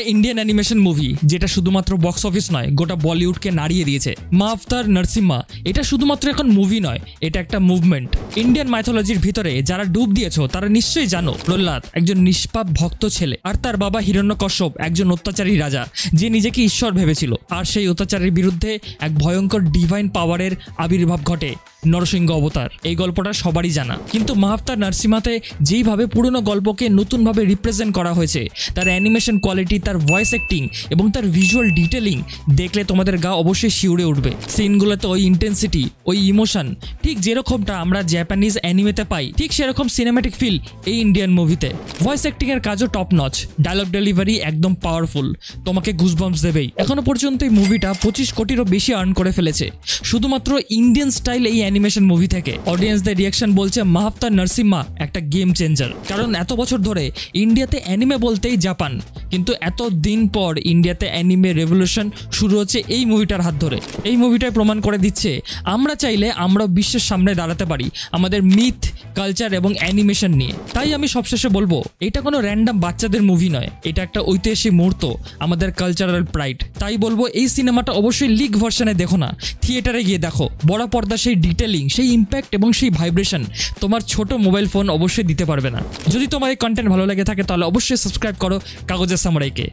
একটা Indian animation movie যেটা শুধুমাত্র বক্স অফিস নয়, গোটা বলিউডকে নাড়িয়ে দিয়েছে। মা আফতার নরসিম্মা এটা শুধুমাত্র এখন মুভি নয়, এটা একটা মুভমেন্ট। ইন্ডিয়ান মাইথোলজির ভিতরে যারা ডুব দিয়েছো তারা নিশ্চয়ই জানো প্রহ্লাদ একজন নিষ্পাপ ভক্ত ছেলে, আর তার বাবা হিরণ্যকশ্যপ একজন অত্যাচারী রাজা যে নিজেকে ঈশ্বর ভেবেছিল। আর সেই অত্যাচারের বিরুদ্ধে এক ভয়ঙ্কর ডিভাইন পাওয়ারের আবির্ভাব ঘটে, নরসিংহ অবতার। এই গল্পটা সবারই জানা, কিন্তু মা আফতার নরসিম্মাতে যেইভাবে পুরনো গল্পকে নতুনভাবে রিপ্রেজেন্ট করা হয়েছে, তার অ্যানিমেশন কোয়ালিটি, তার ভয়েস অ্যাক্টিং এবং তার ভিজুয়াল ডিটেলিং দেখলে তোমাদের গা অবশ্যই শিউরে উঠবে। সিনগুলোতে ওই ইন্টেন্সিটি, ওই ইমোশন ঠিক যেরকমটা আমরা জাপানিজ অ্যানিমেতে পাই, ঠিক সেরকম সিনেম্যাটিক ফিল এই ইন্ডিয়ান মুভিতে। ভয়েস অ্যাক্টিং এর কাজও টপ নচ, ডায়লগ ডেলিভারি একদম পাওয়ারফুল, তোমাকে গুজবাম্পস দেবেই। এখনো পর্যন্ত এই মুভিটা 25 কোটিরও বেশি আর্ন করে ফেলেছে শুধুমাত্র ইন্ডিয়ান স্টাইল এই অ্যানিমেশন মুভি থেকে। অডিয়েন্সদের রিয়াকশন বলছে মা আফতার নরসিম্মা একটা গেম চেঞ্জার। কারণ এত বছর ধরে ইন্ডিয়াতে অ্যানিমে বলতেই জাপান, কিন্তু এত দিন পর ইন্ডিয়াতে অ্যানিমে রেভলিউশন শুরু হচ্ছে এই মুভিটার হাত ধরে। এই মুভিটাই প্রমাণ করে দিচ্ছে আমরা চাইলে আমরাও বিশ্বের সামনে দাঁড়াতে পারি আমাদের মিথ, কালচার এবং অ্যানিমেশন নিয়ে। তাই আমি সবশেষে বলবো, এটা কোনো র্যান্ডম বাচ্চাদের মুভি নয়, এটা একটা ঐতিহাসিক মুহূর্ত, আমাদের কালচারাল প্রাইড। তাই বলবো এই সিনেমাটা অবশ্যই লিগ ভার্সনে দেখো না, থিয়েটারে গিয়ে দেখো। বড় পর্দা সেই ডিটেলিং, সেই ইম্প্যাক্ট এবং সেই ভাইব্রেশন তোমার ছোট মোবাইল ফোন অবশ্যই দিতে পারবে না। যদি তোমার এই কন্টেন্ট ভালো লেগে থাকে তাহলে অবশ্যই সাবস্ক্রাইব করো কাগজের সামুরাইকে।